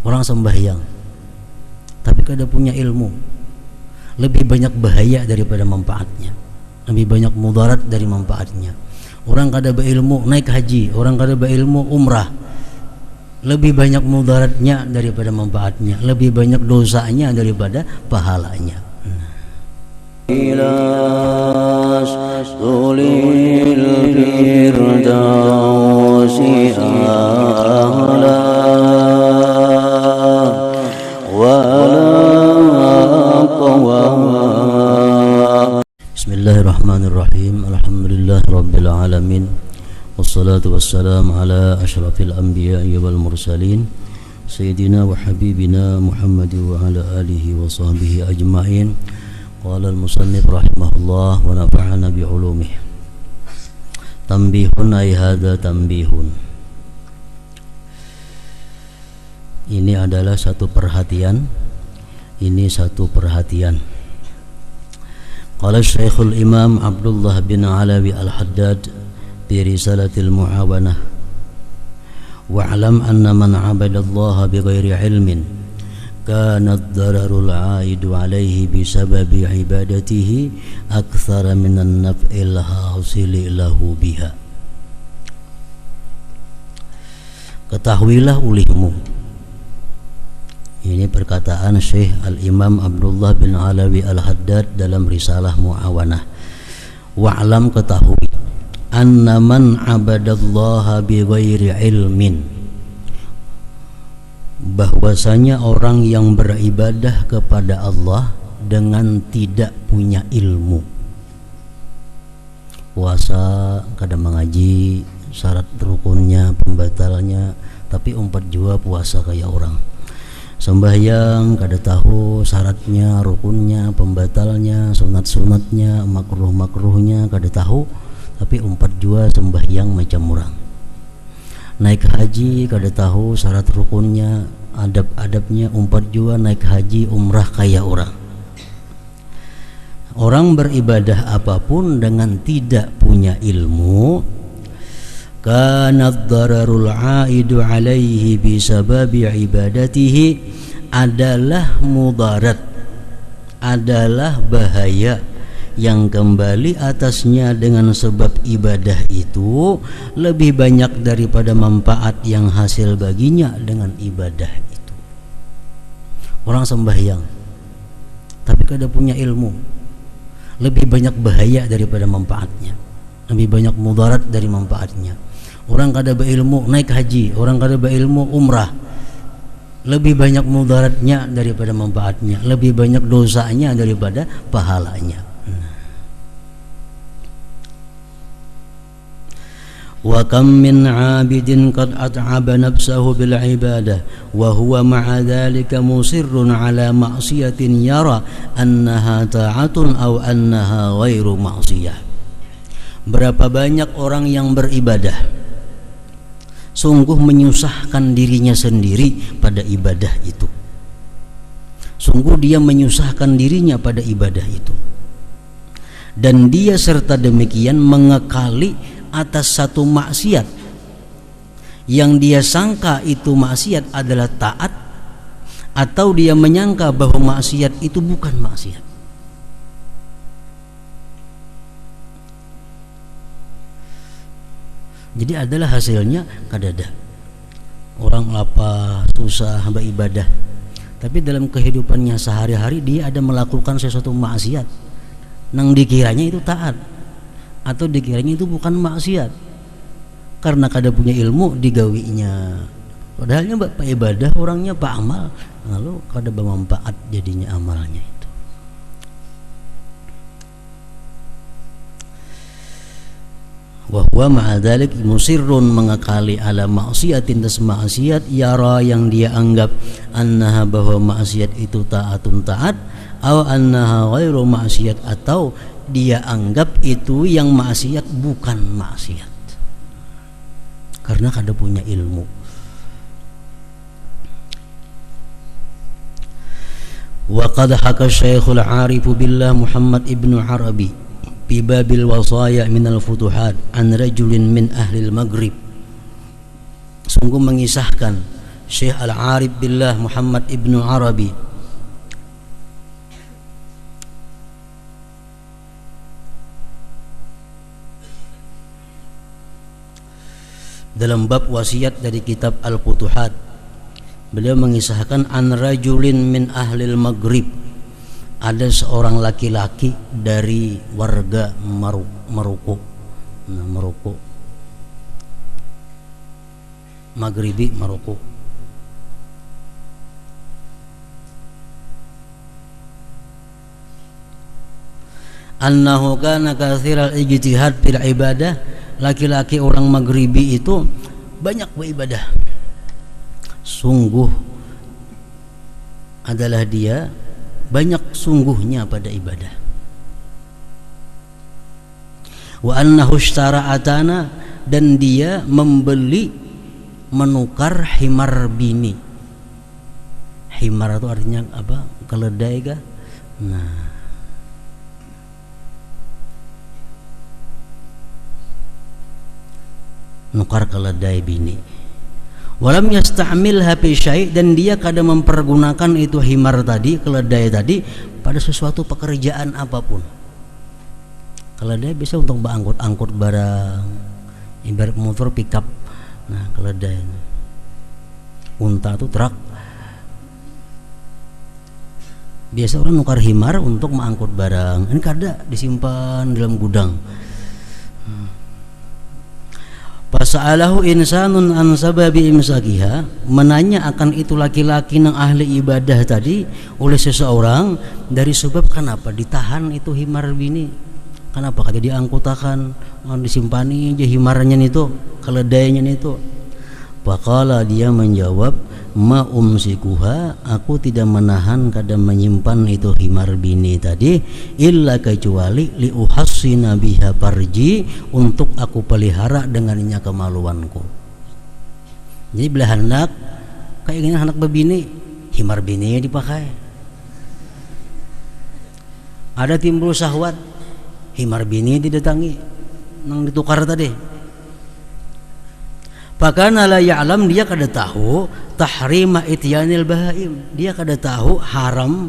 Orang sembahyang tapi kada punya ilmu, lebih banyak bahaya daripada manfaatnya, lebih banyak mudarat dari manfaatnya. Orang kada berilmu naik haji, orang kada berilmu umrah, lebih banyak mudaratnya daripada manfaatnya, lebih banyak dosanya daripada pahalanya. Bismillahirrahmanirrahim. Alhamdulillahirabbil alamin. Wassalatu wassalamu ala asyrafil anbiya'i wal mursalin sayyidina wa habibina Muhammad wa ala alihi wa sahbihi ajma'in. Qala al-musannif rahimahullah wa nafa'ana bi ulumih. Tanbihun ay hadza tanbihun. Ini adalah satu perhatian. Ini satu perhatian. Qala Syekhul Imam Abdullah bin Alawi Al-Haddad fi Risalatil Muawanah, wa'lam anna man 'abada Allah bighairi ilmin kana ad-dararul 'aidu 'alaihi bisababi ibadatihi aktsara minan naf'il hasili lahu biha. Ketahuilah ulihmu. Ini perkataan Syekh Al-Imam Abdullah bin Alawi Al-Haddad dalam risalah Muawanah. Wa'lam, ketahui, anna man 'abadallaha bighairi ilmin, bahwasanya orang yang beribadah kepada Allah dengan tidak punya ilmu. Puasa kada mengaji syarat rukunnya, pembatalnya, tapi umpat jua puasa kayak orang. Sembahyang kada tahu syaratnya, rukunnya, pembatalnya, sunat-sunatnya, makruh-makruhnya kada tahu, tapi umpat jua sembahyang macam orang. Naik haji kada tahu syarat rukunnya, adab-adabnya, umpat jua naik haji umrah kayak orang. Orang beribadah apapun dengan tidak punya ilmu, kana ad-dararul 'aidu 'alaihi bisababi ibadatihi, adalah mudarat, adalah bahaya yang kembali atasnya dengan sebab ibadah itu lebih banyak daripada manfaat yang hasil baginya dengan ibadah itu. Orang sembahyang tapi kada punya ilmu, lebih banyak bahaya daripada manfaatnya, lebih banyak mudarat dari manfaatnya. Orang kada berilmu naik haji, orang kada berilmu umrah, lebih banyak mudaratnya daripada manfaatnya, lebih banyak dosanya daripada pahalanya. Wa kam min 'abidin qad at'aba nafsahu bil ibadah wa huwa ma'a dhalika musirrun 'ala ma'siyatin yara annaha ta'atun aw annaha ghairu ma'siyah. Berapa banyak orang yang beribadah sungguh menyusahkan dirinya sendiri pada ibadah itu. Sungguh dia menyusahkan dirinya pada ibadah itu. Dan dia serta demikian mengekali atas satu maksiat yang dia sangka itu maksiat adalah taat, atau dia menyangka bahwa maksiat itu bukan maksiat. Jadi adalah hasilnya kadada. Orang lapar, susah beribadah, tapi dalam kehidupannya sehari-hari dia ada melakukan sesuatu maksiat nang dikiranya itu taat, atau dikiranya itu bukan maksiat. Karena kada punya ilmu digawinya. Padahalnya pak ibadah orangnya pak amal, lalu kada bermanfaat jadinya amalnya itu. Wa huwa ma'a dzalik musirrun, mengekali ala maksiatin, tas maksiat yara yang dia anggap annaha, bahwa maksiat itu taatun taat, aw annaha ghairu maksiat, atau dia anggap itu yang maksiat bukan maksiat karena kada punya ilmu. Wa qad haka Syekhul Arif billah Muhammad ibnu Arabi fi babil wasaya minal futuhat an rajulin min ahlil maghrib. Sungguh mengisahkan Syekh Al-Arif Billah Muhammad Ibnu Arabi. Dalam bab wasiat dari kitab Al-Futuhat, beliau mengisahkan an rajulin min ahlil Maghrib, ada seorang laki-laki dari warga Maroko. Nah, Maroko, Maghribi, Maroko. Annahu kana katsiral ijtihad fil ibadah, laki-laki orang Maghribi itu banyak beribadah. Sungguh adalah dia banyak sungguhnya pada ibadah. Wa annahu ishtara atana, dan dia membeli, menukar himar bini. Himar itu artinya apa? Keledai kah? Nah, nukar keledai bini. Walam yasta'milha fi syai', dan dia kadang mempergunakan itu himar tadi, keledai tadi, pada sesuatu pekerjaan apapun. Keledai bisa untuk angkut barang, ibarat motor pickup. Nah, keledai. Unta itu truk. Biasa orang nukar himar untuk mengangkut barang. Ini kada disimpan dalam gudang. Fasa'alahu insanun an sababi imsakiha, menanya akan itu laki-laki yang ahli ibadah tadi oleh seseorang dari sebab kenapa ditahan itu himar bini, kenapa kada diangkutakan, disimpani aja himarnya itu, keledainya itu. Faqala, dia menjawab, ma umsikuha, aku tidak menahan kada menyimpan itu himar bini tadi, illa kecuali li uhassina biha farji, untuk aku pelihara dengannya kemaluanku. Jadi bila hendak kayak gini, hendak berbini, himar bini dipakai. Ada timbul syahwat, himar bini didatangi, nang ditukar tadi. Fakana la ya'lam, dia kada tahu tahrima ityanil bahaim, dia kada tahu haram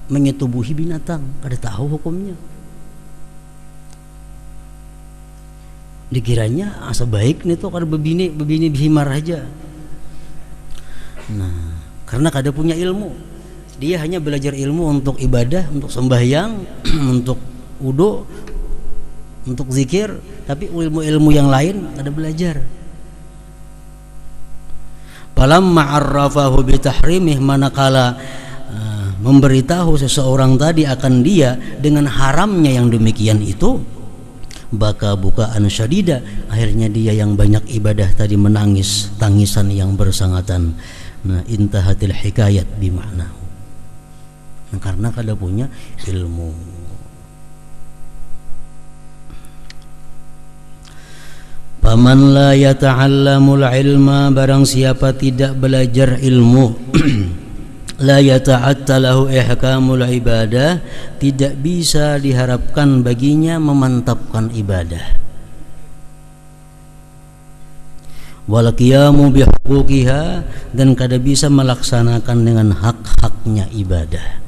menyetubuhi binatang, kada tahu hukumnya. Dikiranya asa baik nih tuh kada bebini himar aja. Nah, karena kada punya ilmu, dia hanya belajar ilmu untuk ibadah, untuk sembahyang, untuk wudu, untuk zikir, tapi ilmu-ilmu yang lain kada belajar. Falamma arrafahu bitahrimih, manakala memberitahu seseorang tadi akan dia dengan haramnya yang demikian itu, baka bukaan syadida, akhirnya dia yang banyak ibadah tadi menangis tangisan yang bersangatan. Nah, intahatil hikayat bima'nahu. Nah, karena kada punya ilmu. Faman la yata'allamul ilma, barang siapa tidak belajar ilmu, la yata'attalahu ihkamul ibadah, tidak bisa diharapkan baginya memantapkan ibadah. Wal qiyamu bihuquqiha, dan kada bisa melaksanakan dengan hak-haknya ibadah.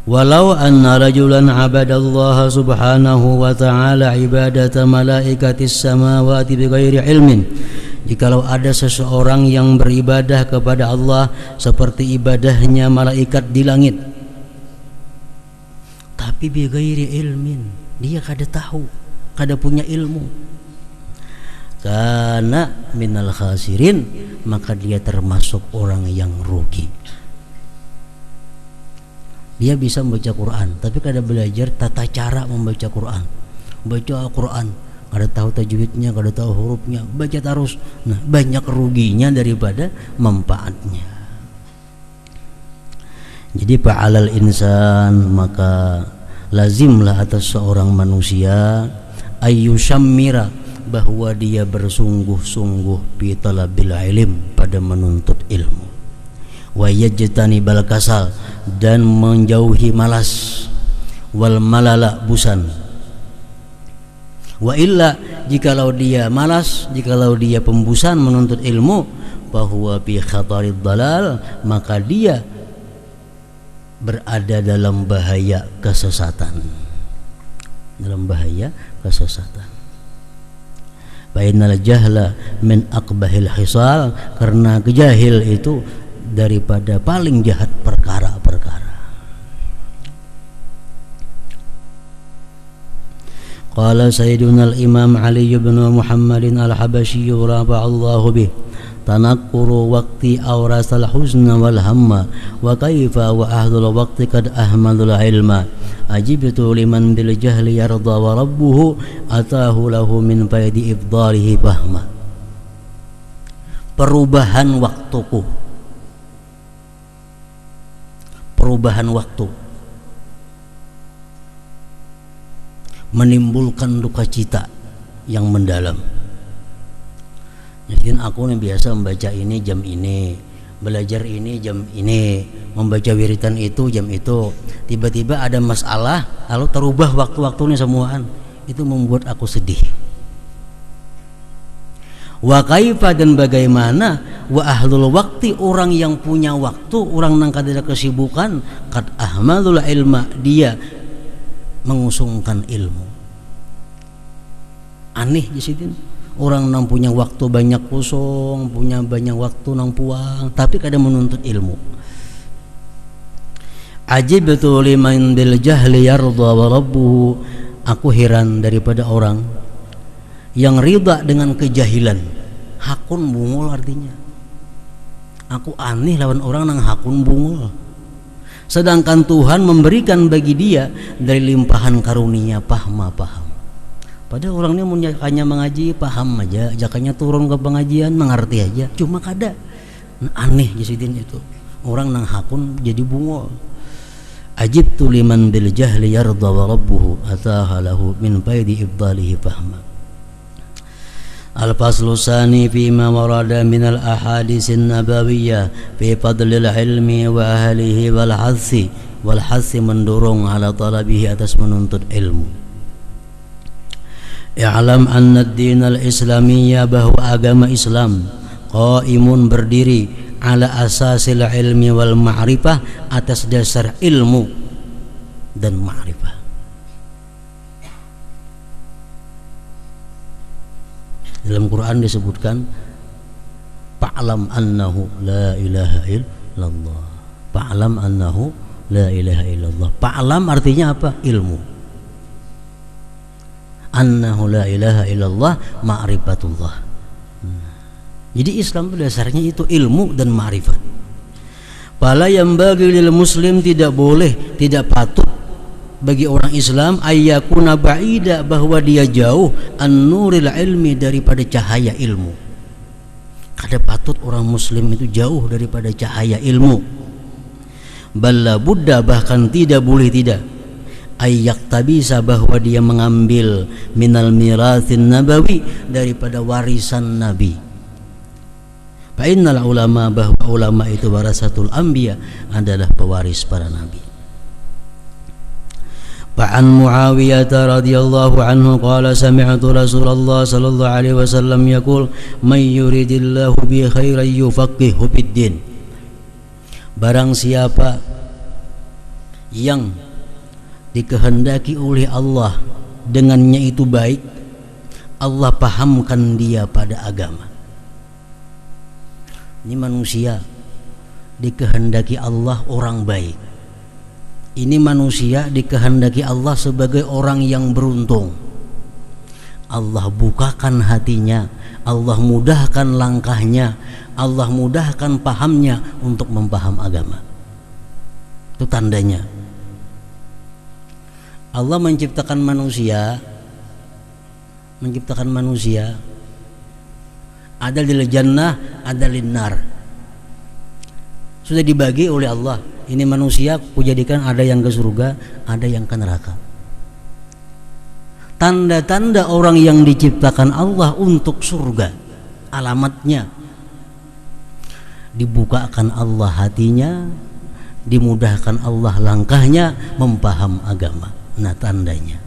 Walau anna rajulan abadallaha subhanahu wa ta'ala ibadata malaikatis samawati bighairi ilmin, jikalau ada seseorang yang beribadah kepada Allah seperti ibadahnya malaikat di langit, tapi bighairi ilmin, dia kada tahu, kada punya ilmu, kana minal khasirin, maka dia termasuk orang yang rugi. Dia bisa membaca Quran, tapi kada belajar tata cara membaca Quran. Baca Quran, kada tahu tajwidnya, kada tahu hurufnya, baca terus. Nah, banyak ruginya daripada manfaatnya. Jadi fa'alal insan, maka lazimlah atas seorang manusia ayyushammira, bahwa dia bersungguh-sungguh fi talabil ilm, pada menuntut ilmu. Wa yajtanibal kasal, dan menjauhi malas, wal malala, bosan. Wa illa, jikalau dia malas, jikalau dia pembusan menuntut ilmu, bahwa bi khatarid dalal, maka dia berada dalam bahaya kesesatan. Dalam bahaya kesesatan. Bainal jahla min aqbahil hisal, karena kejahil itu daripada paling jahat perkara-perkara. Qala Sayyiduna al-Imam Ali bin Muhammadin al-Habasyi rafa'allahu bih, tanakkuru waqti awrasal huzna wal hamma wa kaifa wa ahlul waqti kad ahmadul ilma ajibtu liman bil jahli yarda wa rabbuhu atahu lahu min faidi ifdalihi fahma. Perubahan waktuku, perubahan waktu menimbulkan duka cita yang mendalam. Jadi aku nih biasa membaca ini jam ini, belajar ini jam ini, membaca wiritan itu jam itu. Tiba-tiba ada masalah, lalu terubah waktu-waktunya semuaan. Itu membuat aku sedih. Wa kaifa, dan bagaimana, wa ahlul waktu, orang yang punya waktu, orang yang kada kesibukan, kad ahmadul ilma, dia mengusungkan ilmu. Aneh di situ. Orang nang punya waktu banyak kosong, punya banyak waktu nang puang, tapi kadang menuntut ilmu. Ajibtu liman bil jahli yarda wa rabbuhu, aku heran daripada orang yang ridha dengan kejahilan. Hakun bungul artinya. Aku aneh lawan orang nang hakun bungul. Sedangkan Tuhan memberikan bagi dia dari limpahan karunia paham. Padahal orang ini hanya mengaji paham aja, jakanya turun ke pengajian mengerti aja, cuma kada. Aneh jisidin itu. Orang nang hakun jadi bungul. Ajibtu liman bil jahli yarda wa rabbuhu ataha lahu min faidi ifdalihi fahma. Al-faslu tsani fi ma warada min al-ahadits an-nabawiyyah fi fadlil ilmi wa ahlihi wal hasi mendorong ala talabihi, atas menuntut ilmu. I'lam anna ad-din al-islamiyya, bahwa agama Islam qaimun, berdiri ala asasil ilmi wal ma'rifah, atas dasar ilmu dan ma'rifah. Dalam Quran disebutkan fa'lam annahu la ilaha illallah. Fa'lam annahu la ilaha illallah. Fa'lam artinya apa? Ilmu. Annahu la ilaha illallah ma'rifatullah. Jadi Islam dasarnya itu ilmu dan ma'rifat. Fala yambaghi lil muslim, tidak boleh, tidak patut bagi orang Islam ayyakuna ba'ida, bahwa dia jauh an-nuril ilmi, daripada cahaya ilmu. Kada patut orang muslim itu jauh daripada cahaya ilmu. Balla buddha, bahkan tidak boleh tidak, ayyak tabisa, bahwa dia mengambil minal mirathin nabawi, daripada warisan nabi. Fa innal ulama, bahwa ulama itu warasatul anbiya, adalah pewaris para nabi. Fa'an Muawiyah radhiyallahu anhu qala sami'tu Rasulullah sallallahu alaihi wasallam yaqul may yuridillahu bi khairan yufaqihu fid din. Barang siapa yang dikehendaki oleh Allah dengannya itu baik, Allah pahamkan dia pada agama. Ini manusia dikehendaki Allah orang baik. Ini manusia dikehendaki Allah sebagai orang yang beruntung. Allah bukakan hatinya, Allah mudahkan langkahnya, Allah mudahkan pahamnya untuk mempaham agama. Itu tandanya. Allah menciptakan manusia ada di jannah, ada di nar. Sudah dibagi oleh Allah. Ini manusia kujadikan ada yang ke surga, ada yang ke neraka. Tanda-tanda orang yang diciptakan Allah untuk surga, alamatnya dibukakan Allah hatinya, dimudahkan Allah langkahnya, mempaham agama. Nah tandanya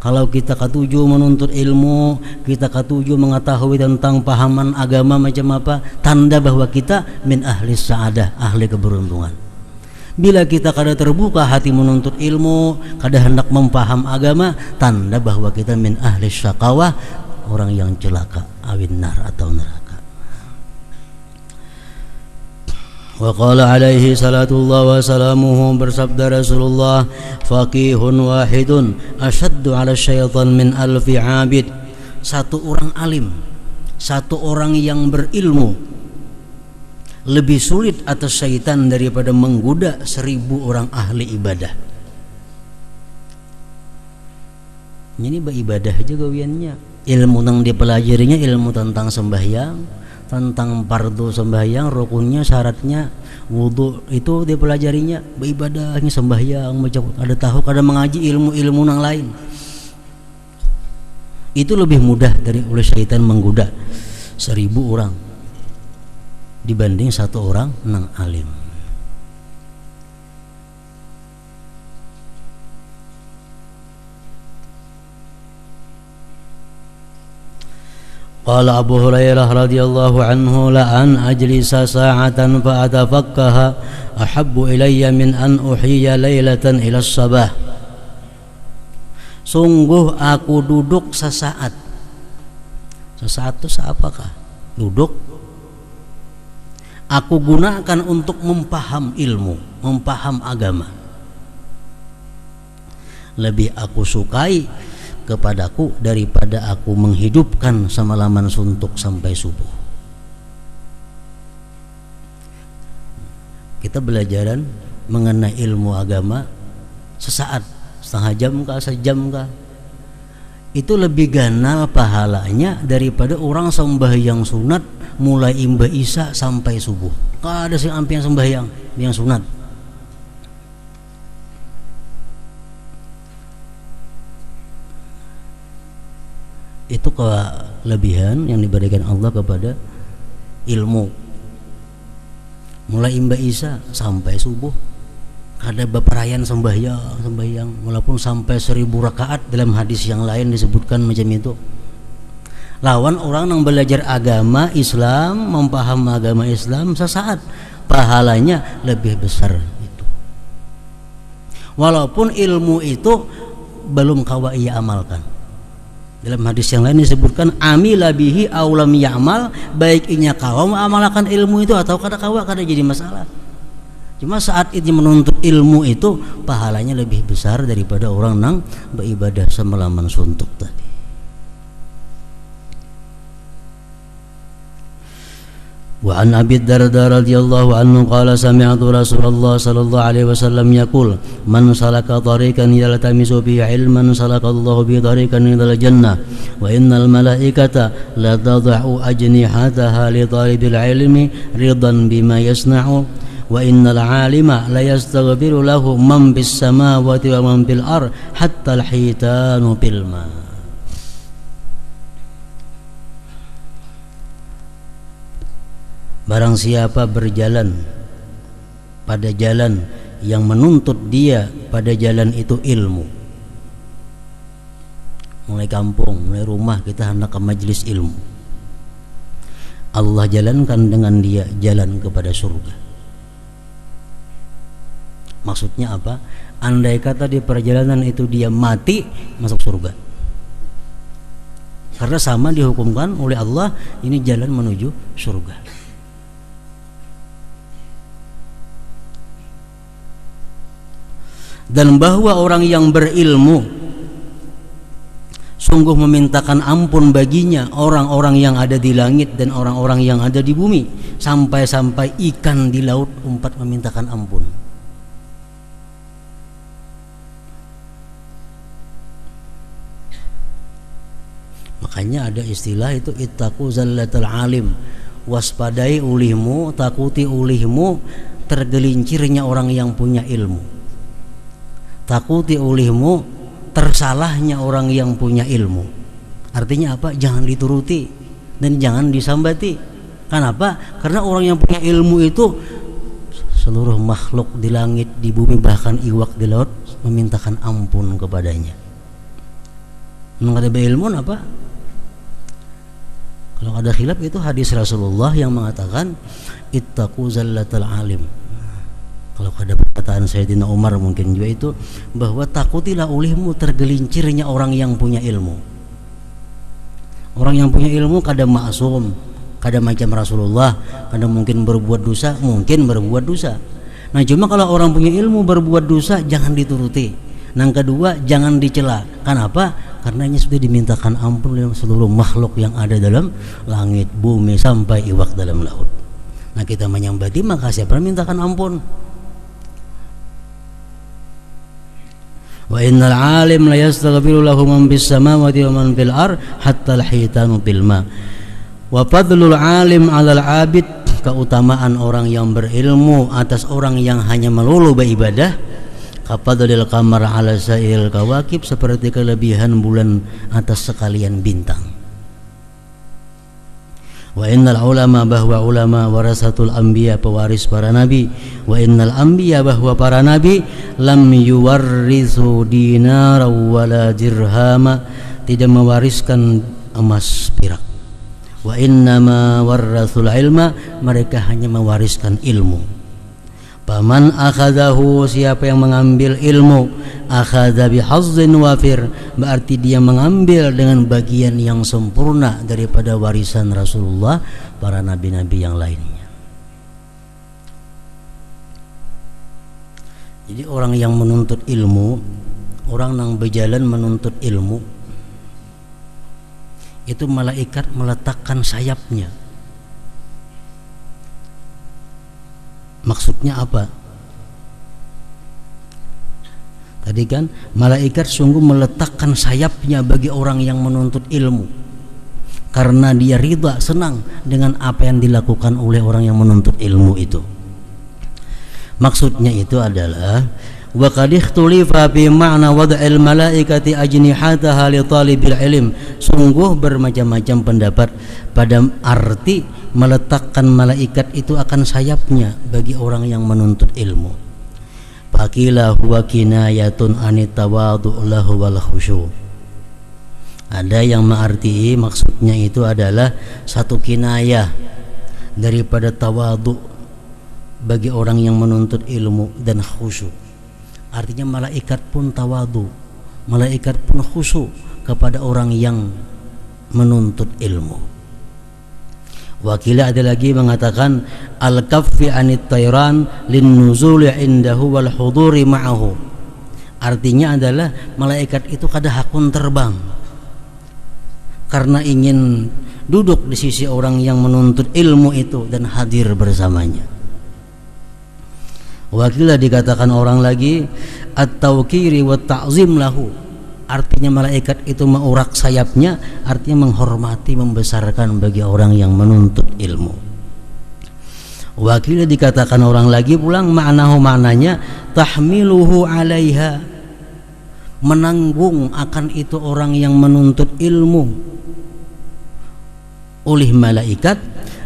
Kalau kita ketujuh menuntut ilmu, kita ketujuh mengetahui tentang pahaman agama macam apa, tanda bahwa kita min ahli sa'adah, ahli keberuntungan. Bila kita kada terbuka hati menuntut ilmu, kada hendak mempaham agama, tanda bahwa kita min ahli syaqawah, orang yang celaka, awin nar atau neraka. Wa qala alaihi salatullah wa salamuhu, bersabda Rasulullah, faqihun wahidun asyaddu ala syaitan min alfi abid. Satu orang alim, satu orang yang berilmu lebih sulit atas syaitan daripada menggoda 1000 orang ahli ibadah. Ini beribadah aja gawiannya. Ilmu yang dipelajarinya ilmu tentang sembahyang, tentang fardu sembahyang, rukunnya, syaratnya, wudu, itu dia pelajarinya. Beribadahnya sembahyang, macam ada tahu, kada mengaji ilmu-ilmu yang lain. Itu lebih mudah dari oleh syaitan menggoda 1000 orang dibanding satu orang nang alim. Qala Abu Hurairah radhiyallahu anhu, la an ajlisa sa'atan fa atafaqaha ahabbu ilayya min an uhiya lailatan ila sabah. Sungguh aku duduk sesaat. Sesaat itu apakah? Duduk. Aku gunakan untuk mempaham ilmu, mempaham agama. Lebih aku sukai kepadaku daripada aku menghidupkan semalaman suntuk sampai subuh. Kita belajaran mengenai ilmu agama sesaat, setengah jam kah, sejam kah, itu lebih ganal pahalanya daripada orang sembahyang sunat mulai imba isya sampai subuh. Kada sing ampi yang sembahyang yang sunat. Itu kelebihan yang diberikan Allah kepada ilmu. Mulai imba isya sampai subuh, ada beperayan sembahyang walaupun sampai 1000 rakaat. Dalam hadis yang lain disebutkan macam itu. Lawan orang yang belajar agama Islam, mempaham agama Islam sesaat, pahalanya lebih besar itu. Walaupun ilmu itu belum kawa ia amalkan. Dalam hadis yang lain disebutkan amila bihi aw lam ya'mal, baik inya kawa mengamalkan ilmu itu atau kada kawa, kada jadi masalah. Cuma saat ini menuntut ilmu itu pahalanya lebih besar daripada orang nang beribadah semalaman suntuk tadi. Wa an Abi Darda radhiyallahu anhu qala sami'tu Rasulullah sallallahu alaihi wasallam yaqul man salaka tariqan yaltamisu bihi ilman salakallahu bihi tariqan ilal jannah wa innal malaikata la tad'u ajnihataha li talibil ilmi ridan bima yasna'u wa innal 'alima la yastaghfiru lahu man bis samawati wa man bil ard hatta al hitanu bil ma. Barang siapa berjalan pada jalan yang menuntut dia pada jalan itu ilmu, mulai kampung, mulai rumah kita hendak ke majelis ilmu, Allah jalankan dengan dia jalan kepada surga. Maksudnya apa? Andai kata di perjalanan itu dia mati, masuk surga. Karena sama dihukumkan oleh Allah, ini jalan menuju surga. Dan bahwa orang yang berilmu sungguh memintakan ampun baginya orang-orang yang ada di langit dan orang-orang yang ada di bumi, sampai-sampai ikan di laut umpat memintakan ampun. Makanya ada istilah itu ittaqu zallatal alim, waspadai ulihmu, takuti ulihmu tergelincirnya orang yang punya ilmu. Takuti olehmu tersalahnya orang yang punya ilmu. Artinya apa? Jangan dituruti dan jangan disambati. Kenapa? Karena orang yang punya ilmu itu seluruh makhluk di langit, di bumi, bahkan iwak di laut memintakan ampun kepadanya. Ada ilmu apa? Kalau ada khilaf itu hadis Rasulullah yang mengatakan ittaqu zallatal alim. Kalau ada perkataan Sayyidina Umar mungkin juga itu, bahwa takutilah olehmu tergelincirnya orang yang punya ilmu. Orang yang punya ilmu kadang maksum, kadang macam Rasulullah, kadang mungkin berbuat dosa, Nah cuma kalau orang punya ilmu berbuat dosa jangan dituruti. Yang kedua jangan dicela. Kenapa? Karena ini sudah dimintakan ampun oleh seluruh makhluk yang ada dalam langit, bumi sampai iwak dalam laut. Nah kita menyambati maka siapa mintakan ampun. Wa innal alim la yastaghfiru lahu man bis samawati wa man fil ard hatta al-hitanu bil ma. Wa fadlul alim 'alal 'abid, keutamaan orang yang berilmu atas orang yang hanya melulu beribadah, kafadlil qamar 'ala sa'il kawakib, seperti kelebihan bulan atas sekalian bintang. Wa innal ulama, bahwa ulama warasatul anbiya, pewaris para nabi. Wa innal anbiya, bahwa para nabi lam yuwarrisu dinara wala dirhama, tidak mewariskan emas perak. Wa innama warrasul ilma, mereka hanya mewariskan ilmu. Paman akhadahu, siapa yang mengambil ilmu, akhadha bihazzin wafir, berarti dia mengambil dengan bagian yang sempurna daripada warisan Rasulullah, para nabi-nabi yang lainnya. Jadi orang yang menuntut ilmu, orang yang berjalan menuntut ilmu, itu malaikat meletakkan sayapnya. Maksudnya apa? Tadi kan malaikat sungguh meletakkan sayapnya bagi orang yang menuntut ilmu, karena dia ridha, senang dengan apa yang dilakukan oleh orang yang menuntut ilmu itu. Maksudnya itu adalah wa qad ikhtulifa fi ma'na wad'il malaikati ajnihataha li talibil ilm, sungguh bermacam-macam pendapat pada arti meletakkan malaikat itu akan sayapnya bagi orang yang menuntut ilmu. Faqila huwa kinayatun anit tawadhu lahu wal khusyu. Ada yang mengarti maksudnya itu adalah satu kinayah daripada tawadhu bagi orang yang menuntut ilmu dan khusyuk. Artinya malaikat pun tawadhu, malaikat pun khusyuk kepada orang yang menuntut ilmu. Wakilah ada lagi mengatakan al-kaffi anit tayran lin nuzuli indahu wal huduri ma'ahu. Artinya adalah malaikat itu kada hakun terbang karena ingin duduk di sisi orang yang menuntut ilmu itu dan hadir bersamanya. Wakilah dikatakan orang lagi at-tawqiri wa ta'zim lahu, artinya malaikat itu mengurak sayapnya, artinya menghormati, membesarkan bagi orang yang menuntut ilmu. Wakilah dikatakan orang lagi pulang maknanya tahmiluhu alaiha, menanggung akan itu orang yang menuntut ilmu oleh malaikat,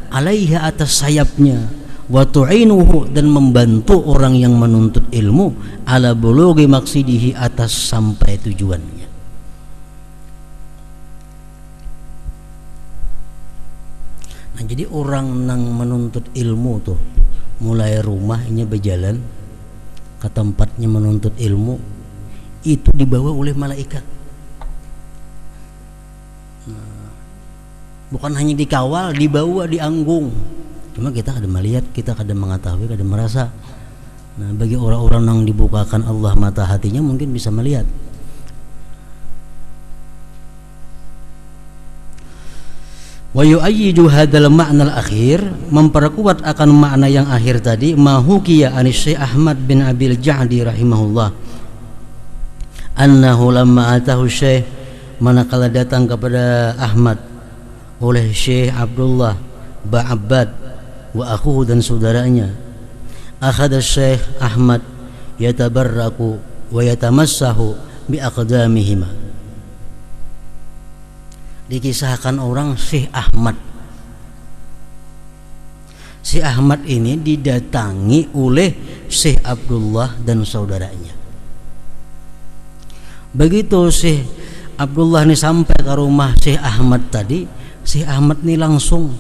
alaiha atas sayapnya, wa tu'inuhu dan membantu orang yang menuntut ilmu ala bulughi maqsidihi atas sampai tujuannya. Nah jadi orang yang menuntut ilmu tuh mulai rumahnya berjalan ke tempatnya menuntut ilmu itu dibawa oleh malaikat. Nah, bukan hanya dikawal, dibawa, dianggung. Cuma kita kadang melihat, kita kadang mengetahui, kadang merasa. Nah bagi orang-orang yang dibukakan Allah mata hatinya mungkin bisa melihat. Wa yu'ayyidu hadzal ma'na al-akhir, memperkuat akan makna yang akhir tadi, ma hukiya an Syekh Ahmad bin Abil Ja'di rahimahullah annahu lamma atahu Syekh, manakala datang kepada Ahmad oleh Syekh Abdullah Ba'abbad wa akhuhu dan saudaranya, akhadha Syekh Ahmad yatabarraku wa yatamassahu bi aqdamihima. Dikisahkan orang Syekh Ahmad. Syekh Ahmad ini didatangi oleh Syekh Abdullah dan saudaranya. Begitu Syekh Abdullah ini sampai ke rumah Syekh Ahmad tadi, Syekh Ahmad ini langsung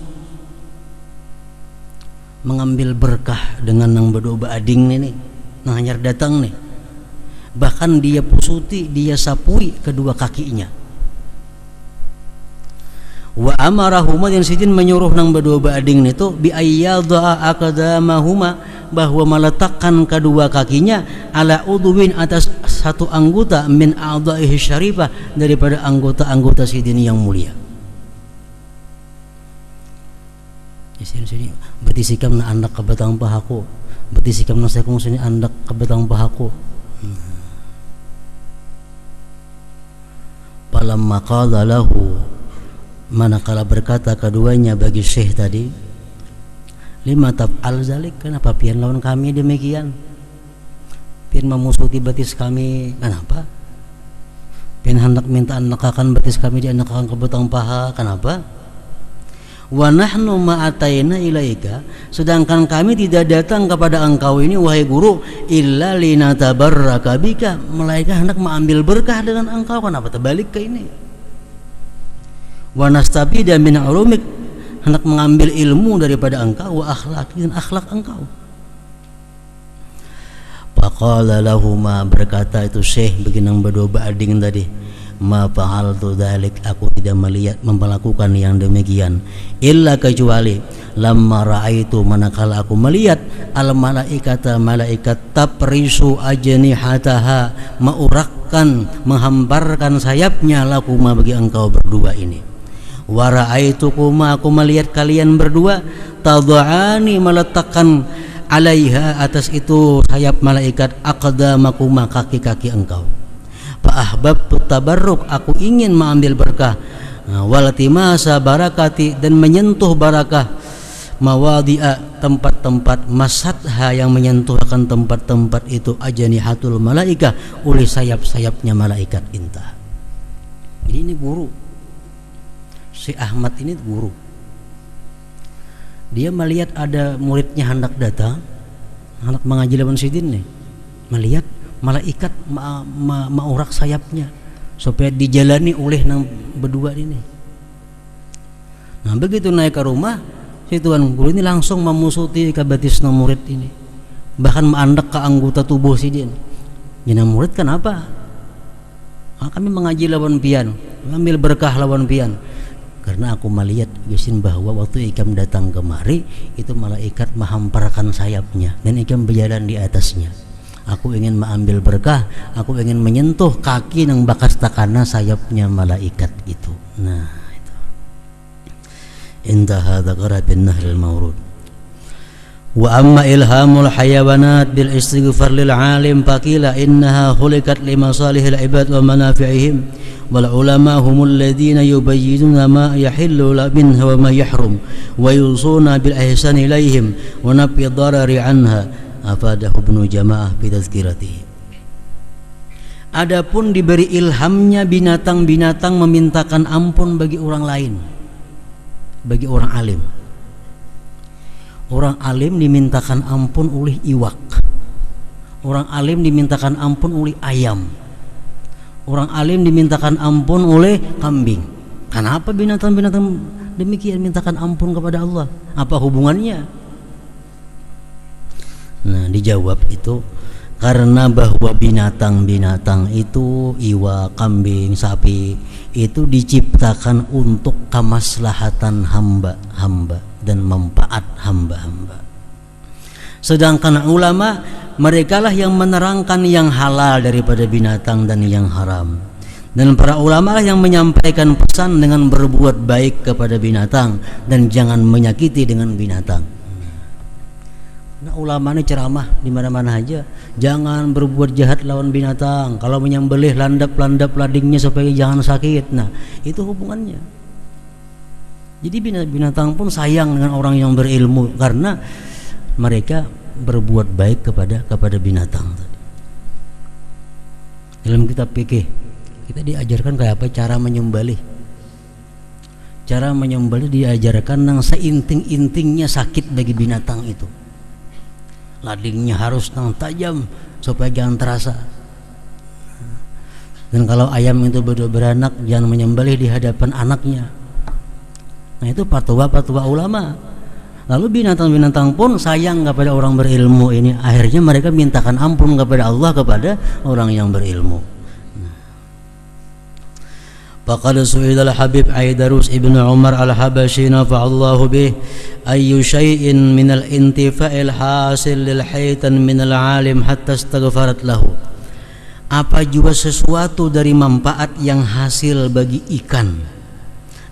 mengambil berkah dengan nang berdoa ading ini, nang hanyar datang nih. Bahkan dia pusuti, dia sapui kedua kakinya. Wa amarahuma, yang sidin menyuruh nang berdoa ading itu bi ayyadha aqdamahuma, bahwa meletakkan kedua kakinya ala udwin, atas satu anggota min a'dha'ihi syarifah, daripada anggota-anggota sidin yang mulia. Sini berarti sikam na anak kebatang pahaku, berarti sikam na sekong sini anak kebatang pahaku. Falamma qala lahu, manakala berkata keduanya bagi Syekh tadi, lima taf'al zalik, kenapa pian lawan kami demikian? Pian memusuhi batis kami, kenapa? Pian hendak minta anak akan batis kami di anak akan kebatang paha, kenapa? Wa nahnu ma'ataina ilaika, sedangkan kami tidak datang kepada engkau ini wahai guru illa linatabarraka bika, melainkan hendak mengambil berkah dengan engkau, kenapa terbalik ke ini? Wa nastabida min ulumik, hendak mengambil ilmu daripada engkau, wa akhlaqi, dan akhlak engkau. Faqala lahuma, berkata itu Syekh beginang berdoa ading tadi, ma fa'altu dzalik, aku tidak melakukan yang demikian, illa kecuali lamma ra'aitu, manakala aku melihat al malaikata, malaikat taprisu ajnihataha, maurakkan, menghamparkan sayapnya lakuma, bagi engkau berdua ini. Wa ra'aitukuma, aku melihat kalian berdua tad'ani, meletakkan alaiha, atas itu sayap malaikat, aqdamakuma, kaki-kaki engkau. Fa'ahbabtu tabarruk, aku ingin mengambil berkah, walatimasa barakati, dan menyentuh barakah, mawadi'a, tempat-tempat, masatha, yang menyentuh akan tempat-tempat itu, ajanihatul malaika, oleh sayap-sayapnya malaikat intah. Jadi ini guru Syekh Ahmad, ini guru. Dia melihat ada muridnya hendak datang, hendak mengaji lawan sidin nih, melihat malaikat maurak sayapnya supaya dijalani oleh nang berdua ini. Nah begitu naik ke rumah, si tuan guru ini langsung memusuti ke batis nang murid ini, bahkan menandak ke anggota tubuh sidin. Jadi murid kenapa? Kami mengaji lawan pian, mengambil berkah lawan pian, karena aku melihat gesin bahwa waktu ikam datang kemari itu malaikat menghamparkan sayapnya dan ikam berjalan di atasnya. Aku ingin mengambil berkah, aku ingin menyentuh kaki yang bakas takana sayapnya malaikat itu. Nah itu intaha dzakara bin nahl al-mawrud. Wa amma ilhamul hayawanat bil istighfar lil alim faqila innaha khuliqat li masalihil ibad wa manafi'ihim, wal ulama humul ladzina yubayyinuna ma yahillu minha wa ma yahrum, wa yusuna bil ihsan ilaihim wa nafi darari anha, afadahu Ibnu Jamaah fi tazkiratihi. Adapun diberi ilhamnya binatang-binatang memintakan ampun bagi orang lain, bagi orang alim. Orang alim dimintakan ampun oleh iwak, orang alim dimintakan ampun oleh ayam, orang alim dimintakan ampun oleh kambing. Kenapa binatang-binatang demikian mintakan ampun kepada Allah? Apa hubungannya? Nah dijawab itu karena bahwa binatang-binatang itu, iwa, kambing, sapi, itu diciptakan untuk kemaslahatan hamba-hamba dan manfaat hamba-hamba. Sedangkan ulama, merekalah yang menerangkan yang halal daripada binatang dan yang haram. Dan para ulama yang menyampaikan pesan dengan berbuat baik kepada binatang dan jangan menyakiti dengan binatang. Nah, ulama ini ceramah di mana-mana aja, jangan berbuat jahat lawan binatang. Kalau menyembelih landap-landap ladingnya supaya jangan sakit. Nah, itu hubungannya. Jadi binatang pun sayang dengan orang yang berilmu karena mereka berbuat baik kepada binatang. Dalam kitab fikih kita diajarkan kayak apa cara menyembelih. Cara menyembelih diajarkan yang seinting-intingnya sakit bagi binatang itu. Ladingnya harus tajam supaya jangan terasa. Dan kalau ayam itu beranak, jangan menyembelih di hadapan anaknya. Nah, itu fatwa ulama. Lalu binatang-binatang pun sayang kepada orang berilmu ini. Akhirnya mereka mintakan ampun kepada Allah kepada orang yang berilmu. Faqad su'ila al-Habib Aidarus ibn Umar al-Habashi nafa'allahu bih ayyu syai'in min al-intifa'il hasil lil haitan min al-alim hatta astaghfarat lahu. Apa juga sesuatu dari manfaat yang hasil bagi ikan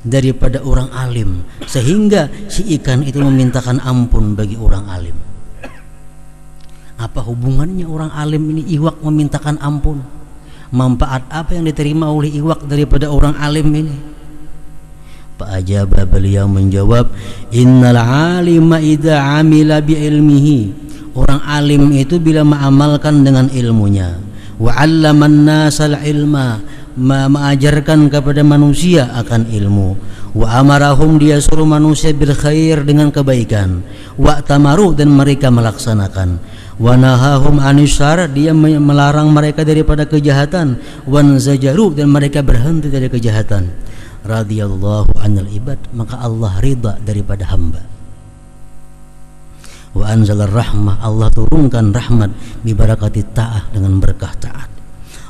daripada orang alim sehingga si ikan itu memintakan ampun bagi orang alim. Apa hubungannya orang alim ini iwak memintakan ampun? Manfaat apa yang diterima oleh iwak daripada orang alim ini? Pak Ajaba, beliau menjawab, innal alima idza amila bi ilmihi. Orang alim itu bila mengamalkan dengan ilmunya, wa 'allaman nasal ilma, mengajarkan kepada manusia akan ilmu, wa amarahum, dia suruh manusia bil khair dengan kebaikan, wa tamaru, dan mereka melaksanakan, wa nahahum anisyar, dia melarang mereka daripada kejahatan, wan zajaru, dan mereka berhenti dari kejahatan, radhiyallahu anil ibad, maka Allah ridha daripada hamba. Wa anzalar rahmah, Allah turunkan rahmat bi barakati ta'ah, dengan berkah taat.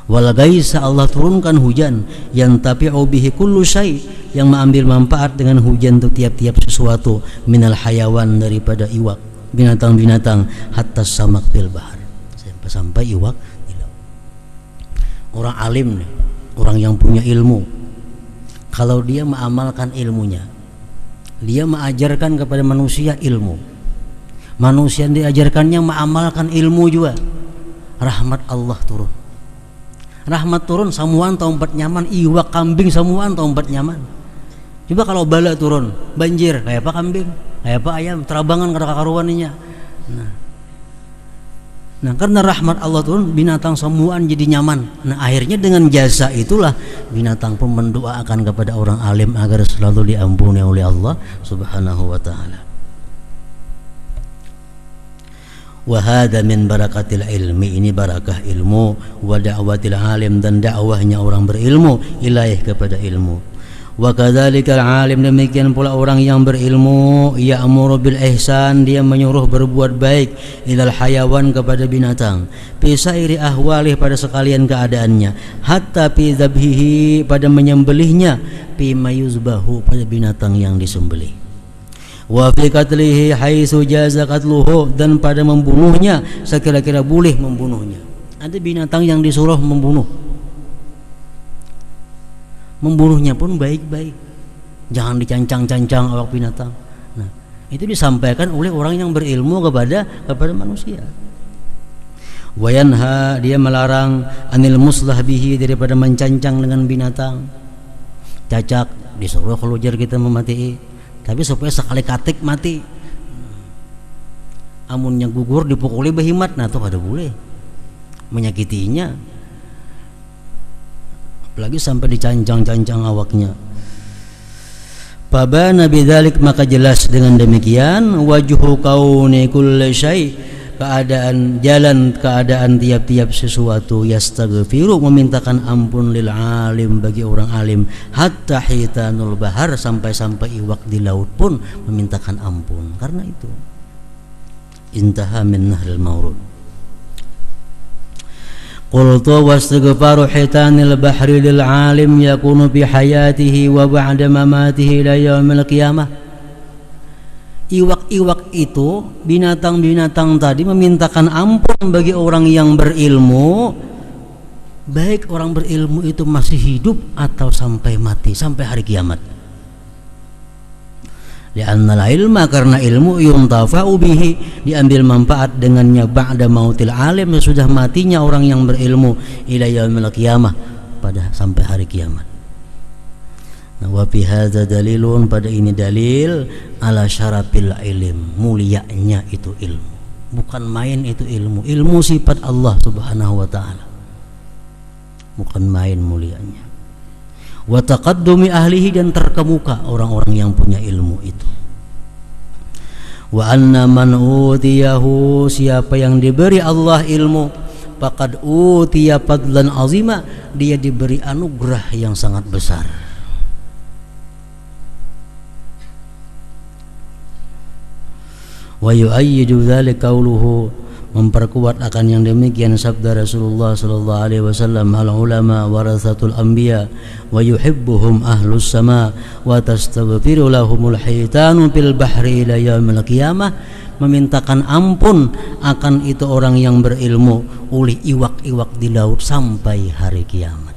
Wal gaisa, Allah turunkan hujan, yang tapi'u bihi kullu syai, yang mengambil manfaat dengan hujan itu tiap-tiap sesuatu, minal hayawan, daripada iwak, binatang-binatang, hatta samak fil bahar, sampai iwak di laut. Orang alim nih, orang yang punya ilmu, kalau dia mengamalkan ilmunya, dia mengajarkan kepada manusia ilmu, manusia yang diajarkannya mengamalkan ilmu juga, rahmat Allah turun. Rahmat turun, samuan tempat nyaman, iwak kambing samuan tempat nyaman. Coba kalau bala turun, banjir, kayak apa kambing, kayak apa ayam, terabangan kada karuaninya. Nah, karena rahmat Allah turun, binatang samuan jadi nyaman. Nah, akhirnya dengan jasa itulah binatang pun mendoakan kepada orang alim agar selalu diampuni oleh Allah Subhanahu wa taala. Wa hadza min barakatil ilmi, ini barakah ilmu, wa da'watil alim, dan dakwahnya orang berilmu ilaih kepada ilmu. Wa kadzalikal alim, demikian pula orang yang berilmu, ya'muru bil ihsan, dia menyuruh berbuat baik, ilal hayawan, kepada binatang, fi sairi ahwalih, pada sekalian keadaannya, hatta fi dzabhihi, pada menyembelihnya, fi mayuzbahu, pada binatang yang disembelih, wa fi qatlihi haitsu jaza qatluhu, dan pada membunuhnya sekira-kira boleh membunuhnya. Ada binatang yang disuruh membunuhnya pun baik-baik, jangan dicancang-cancang awak binatang. Nah, itu disampaikan oleh orang yang berilmu kepada manusia. Wa yanha, dia melarang, anil muslah bihi, daripada mencancang dengan binatang. Cacak disuruh kalau jar kita memati, tapi supaya sekali katik mati. Amunnya gugur dipukuli behimat, nah tuh kada boleh menyakitinya, apalagi sampai dicancang-cancang awaknya. Fabana bidzalik, maka jelas dengan demikian, wajhu kauni kulli syai, keadaan tiap-tiap sesuatu, yastaghfiru, memintakan ampun, lil alim, bagi orang alim, hatta hitanul bahar, sampai-sampai iwak di laut pun memintakan ampun. Karena itu intaha min nahril mawrud. Qultu wastighfaru hitanil bahri lil alim yakunu bi hayatihi wa ba'da mamatihi ila yaumil qiyamah. Iwak-iwak itu, binatang-binatang tadi, memintakan ampun bagi orang yang berilmu, baik orang berilmu itu masih hidup atau sampai mati, sampai hari kiamat. Li'annal ilma, karena ilmu, yuntafa'u bihi, diambil manfaat dengannya, ba'da mautil alim, sudah matinya orang yang berilmu, ila yaumil qiyamah, pada sampai hari kiamat. Nah, wa fi hadza dalilun, pada ini dalil, ala syarafil ilm, mulianya itu ilmu, bukan main itu ilmu. Ilmu sifat Allah Subhanahu wa taala, bukan main mulianya. Wa taqaddumi ahlihi, dan terkemuka orang-orang yang punya ilmu itu. Wa anna man utiyahu, siapa yang diberi Allah ilmu, faqad utiya fadlan azima, dia diberi anugerah yang sangat besar. Wa yu'ayyidu dzalika qauluhu, memperkuat akan yang demikian sabda Rasulullah sallallahu alaihi wasallam, al ulama warasatul anbiya wa yuhibbuhum ahlus sama wa tastaghfiru lahumul hitanu fil bahri ila yaumil qiyamah, memintakan ampun akan itu orang yang berilmu oleh iwak-iwak di laut sampai hari kiamat.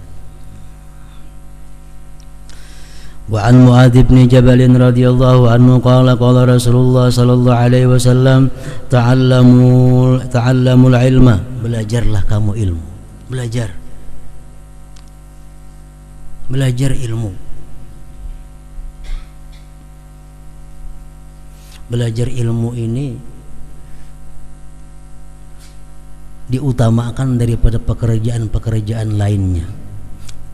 Wa an Muadz bin Jabal radhiyallahu anhu qala qala Rasulullah sallallahu alaihi wasallam, ta'allamul ilma, belajarlah kamu ilmu. Belajar ilmu. Belajar ilmu ini diutamakan daripada pekerjaan-pekerjaan lainnya.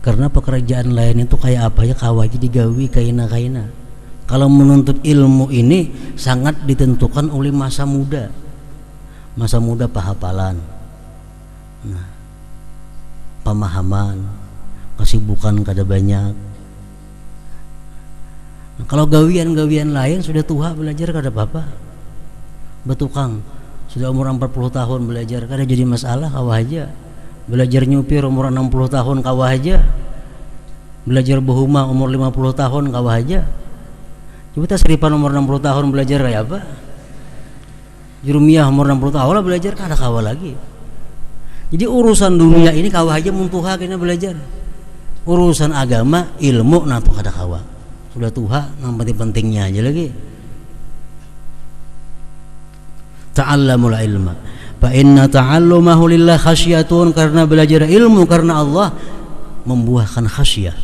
Karena pekerjaan lain itu kayak apa ya, kawaji digawi kaina-kaina. Kalau menuntut ilmu ini sangat ditentukan oleh masa muda. Masa muda pahapalan, pemahaman, kesibukan kada banyak. Kalau gawian-gawian lain sudah tua belajar kada apa-apa. Betukang sudah umur 40 tahun belajar kada jadi masalah, kawah aja. Belajar nyupir umur 60 tahun kawah aja. Belajar behuma umur 50 tahun kawah aja. Coba kita seripan umur 60 tahun belajar kayak apa? Jurumiyah umur 60 tahun lah belajar kada kawah lagi. Jadi urusan dunia ini kawah aja muntuha kena belajar. Urusan agama ilmu nah tuh kada kawah. Sudah tuha yang penting-pentingnya aja lagi. Ta'allamul ilma fa inna ta'allumahu lillah khasyatun, karena belajar ilmu karena Allah membuahkan khasyah,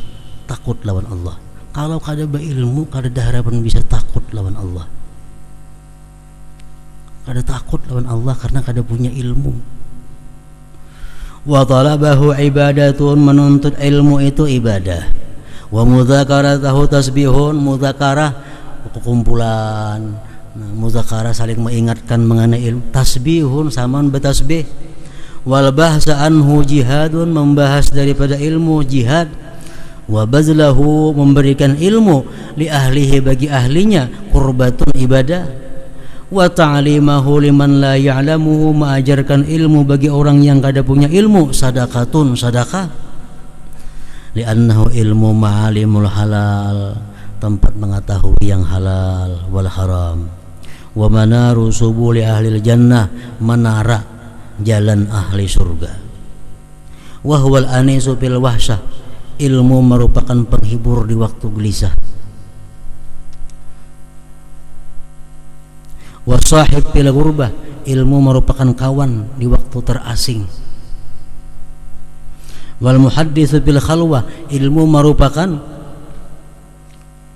takut lawan Allah. Kalau kada berilmu kada ada harapan bisa takut lawan Allah. Kada takut lawan Allah karena kada punya ilmu. Wa talabahu ibadatun, menuntut ilmu itu ibadah. Wa mudzakaratahu tasbihun, mudzakarah kumpulan. Muzakarah saling mengingatkan mengenai ilmu. Tasbihun samaan bertasbih. Wal bahsa anhu jihadun, membahas daripada ilmu jihad. Wa bazlahu, memberikan ilmu li ahlihi, bagi ahlinya, qurbatun ibadah. Wa ta'limahu liman la ya'lamuhu, mengajarkan ilmu bagi orang yang kada punya ilmu, sadaqatun, sedekah. Li'annahu ilmu ma'alimul halal, tempat mengetahui yang halal wal haram. Wa manaru subuli ahlil jannah, menara jalan ahli surga. Wa huwal anisu fil wahsyah, ilmu merupakan penghibur di waktu gelisah. Wa sahib fil ghurbah, ilmu merupakan kawan di waktu terasing. Wal muhadditsu fil khalwah, ilmu merupakan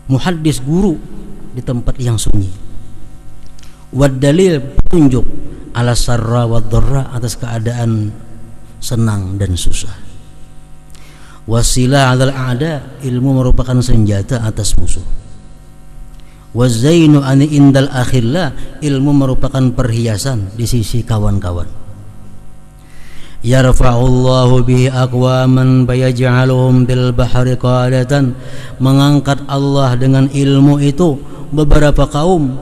muhaddis, guru di tempat yang sunyi. Wad dalil, petunjuk, ala sarra wad dharra, atas keadaan senang dan susah. Wasilah alal a'da, ilmu merupakan senjata atas musuh. Wazainu ani indal akhillah, ilmu merupakan perhiasan di sisi kawan-kawan. Yarfa'ullahu bihi aqwaman bayaj'aluhum bil bahri qadatan, mengangkat Allah dengan ilmu itu beberapa kaum,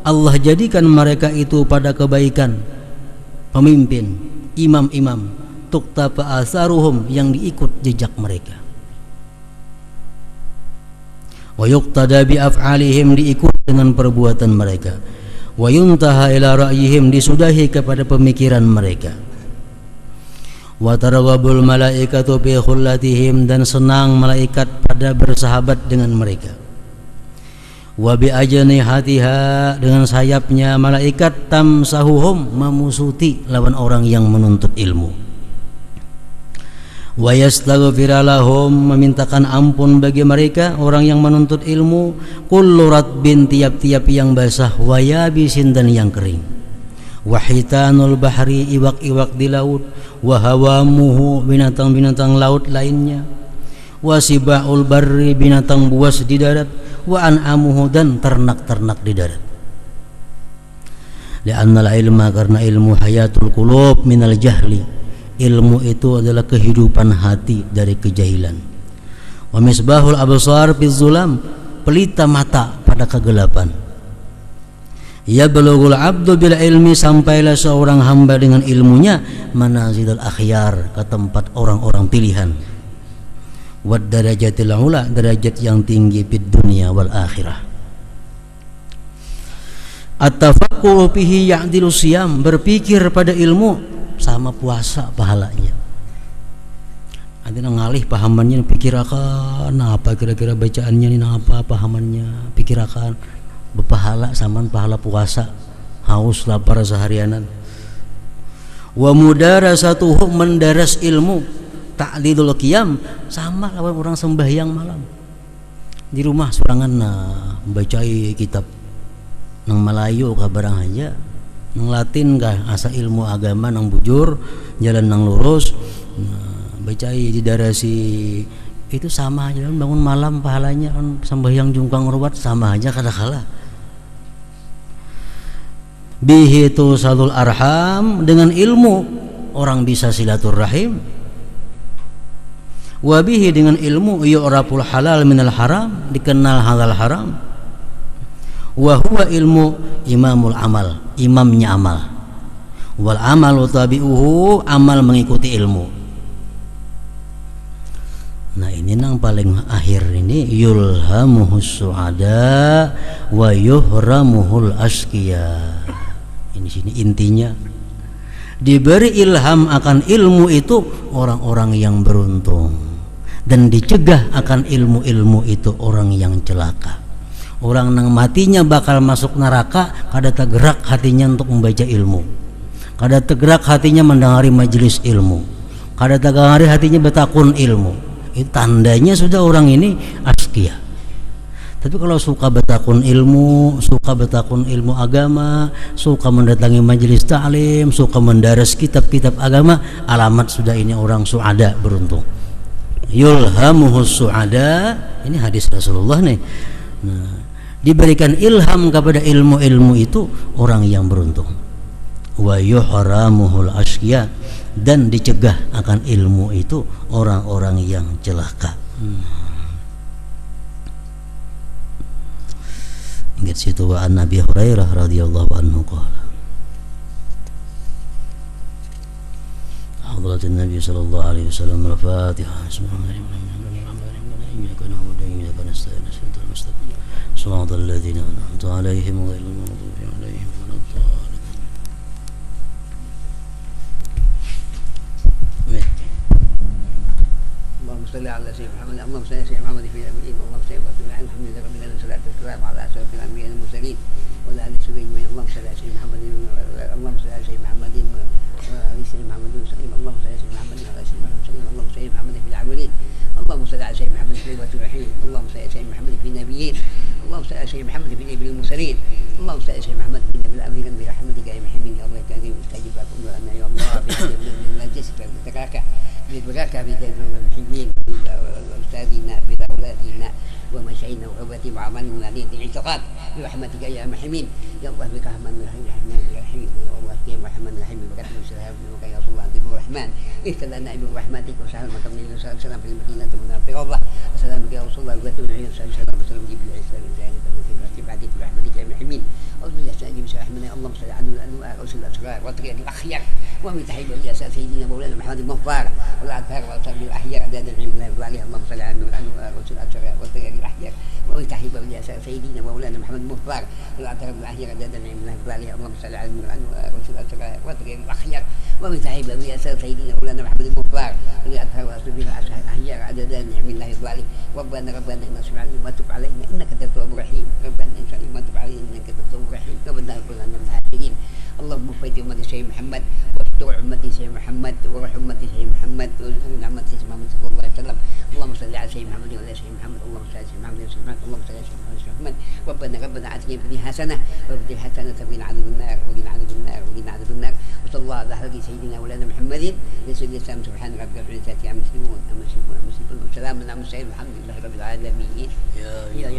Allah jadikan mereka itu pada kebaikan, pemimpin, imam-imam, tuqtafa asaruhum, yang diikut jejak mereka. Wa yuqtada bi af'alihim, diikut dengan perbuatan mereka. Wa yuntaha ila ra'yihim, disudahi kepada pemikiran mereka. Wa taraghabul malaikatu bi khullatihim, dan senang malaikat pada bersahabat dengan mereka. Wa bi ajnihatiha, dengan sayapnya malaikat, tamsahuhum, memusuti lawan orang yang menuntut ilmu. Wa yastaghfira lahum, memintakan ampun bagi mereka orang yang menuntut ilmu. Kullu ratbin, tiap-tiap yang basah, wa yabisin, dan yang kering. Wa hitanul bahri, iwak-iwak di laut. Wa hawamuhu, binatang-binatang laut lainnya. Wa sibaul barri, binatang buas di darat. Wa an'amuhu, dan ternak-ternak di darat. Li'annal ilma, karena ilmu hayatul qulub minal jahli, ilmu itu adalah kehidupan hati dari kejahilan. Wa misbahul absar fiz zulam, pelita mata pada kegelapan. Ya balaghul abdu bil ilmi, sampailah seorang hamba dengan ilmunya manazilul akhyar, ke tempat orang-orang pilihan. Wad darajatil ula, derajat yang tinggi fid dunya wal akhirah. At-tafaqquhu fihi ya'dilu siyam, berpikir pada ilmu sama puasa pahalanya. Ada ngalih pahamannya, pikirakan apa kira-kira bacaannya ini, apa pahamannya, pikirakan berpahala saman pahala puasa, haus lapar seharianan. Wa mudarasatuhu, mendaras ilmu, ta'lidul qiyam, sama lawan orang sembahyang malam di rumah sorangan membaca kitab nang Melayu kabarang aja, nang Latin kah asa ilmu agama nang bujur jalan nang lurus, bacai didarasi itu sama aja, bangun malam pahalanya, sembahyang jungkang ruwat sama aja kadang-kala. Bihi tusalul arham, dengan ilmu orang bisa silaturahim. Wabihi, dengan ilmu yu'raful halal minal haram, dikenal halal haram. Wa huwa ilmu imamul amal, imamnya amal. Wal amalu tabi'uhu, amal mengikuti ilmu. Nah ini yang paling akhir ini, yulhamuhus su'ada wa yuhramuhul asqiya. Ini sini intinya, diberi ilham akan ilmu itu orang-orang yang beruntung, dan dicegah akan ilmu-ilmu itu orang yang celaka. Orang nang matinya bakal masuk neraka kada tergerak hatinya untuk membaca ilmu, kada tergerak hatinya mendengari majelis ilmu, kada tergerak hatinya bertakun ilmu. Itu tandanya sudah orang ini askia. Tapi kalau suka bertakun ilmu, suka bertakun ilmu agama, suka mendatangi majelis ta'lim, suka mendaras kitab-kitab agama, alamat sudah ini orang suada, beruntung. Yulhamuhus suada, ini hadis Rasulullah nih. Nah, diberikan ilham kepada ilmu-ilmu itu orang yang beruntung. Wa yuhramuhul asqiya, dan dicegah akan ilmu itu orang-orang yang celaka. Ingat situ, wa an Nabi Hurairah radhiyallahu anhu qala hadratun Nabi sallallahu alaihi wasallam al-Fatihah. Shiratal ladzina an'amta 'alaihim ghairil maghdubi 'alaihim waladdallin. اللهم صل على سيدنا محمد، اللهم صل على سيدنا محمد في الأمين، اللهم صل وسلم على الحمد لله رب العالمين، والصلاة والسلام على أشرف الأنبياء والمرسلين وعلى آله وصحبه أجمعين. اللهم صل على سيدنا محمد، اللهم صل على سيدنا محمد وعلى سيدنا محمد وسلم، اللهم صل على سيدنا محمد وعلى سيدنا محمد وسلم، اللهم صل على محمد في الأولين، اللهم صل على سيدنا محمد في الرحيم، اللهم صل على سيدنا محمد في النبيين، اللهم صل على سيدنا محمد في نبي المرسلين، اللهم صل على سيدنا محمد في نبي الأمرين برحمتك يا محمد يا الله الكريم، استجب لكم وأنا يا الله بحجب من المجلس بتكاكا بالبركة بجد المحبين أستاذنا بأولادنا ومشايخنا وأخواتي وعملنا ونادين الاعتقاد برحمتك يا محمين يا الله بك رحمن الرحيم الرحمن الرحيم يا الله يا محمد الرحيم بك والسلام بك يا رسول الله انت الرحمن اهتدنا برحمتك وسهل مكان من السلام في المدينة المنافقة الله السلام بك يا رسول الله وقت من عين السلام وسلم جيب الإسلام الزاهد التي بعدك برحمتك يا محمين أعوذ بالله السلام بسم الله اللهم صل على الأنوار وسل الأسرار وطريق الأخيار ومن تحيب الرئاسة سيدنا مولانا محمد المغفار والأعثار وأصحاب الأحيار أعداد العلم لا يرضى عليها اللهم صل على الأنوار وسل الأسرار وطريق الأحيار ومن تحيب الرئاسة سيدنا مولانا محمد المغفار والأعثار الأحيار أعداد العلم لا يرضى عليها اللهم صل على الأنوار وسل الأسرار وطريق الأخيار ومن تحيب الرئاسة سيدنا مولانا محمد المغفار والأعثار وأصحاب الأحيار أعداد العلم لا يرضى عليه ربنا إننا سمعنا ما تب علينا إنك أنت التواب الرحيم ربنا إننا ما تب علينا إنك أنت التواب الرحيم ربنا كلنا من الحاسدين اللهم وفيت أمتي سيدنا محمد واستر أمتي سيدنا محمد وروح أمتي سيدنا محمد وزدنا أمتي سيدنا محمد صلى الله عليه وسلم اللهم صل على سيدنا محمد وعلى سيدنا محمد اللهم صل على سيدنا محمد وعلى سيدنا محمد اللهم صل على سيدنا محمد ربنا آتنا في الدنيا حسنة وفي الآخرة حسنة وقنا عذاب النار وقنا عذاب النار وقنا عذاب النار وصلى الله على حضرة سيدنا مولانا محمد لسيدنا الإسلام سبحان ربك رب العزة عما يصفون وسلام على المرسلين والحمد لله رب العالمين يا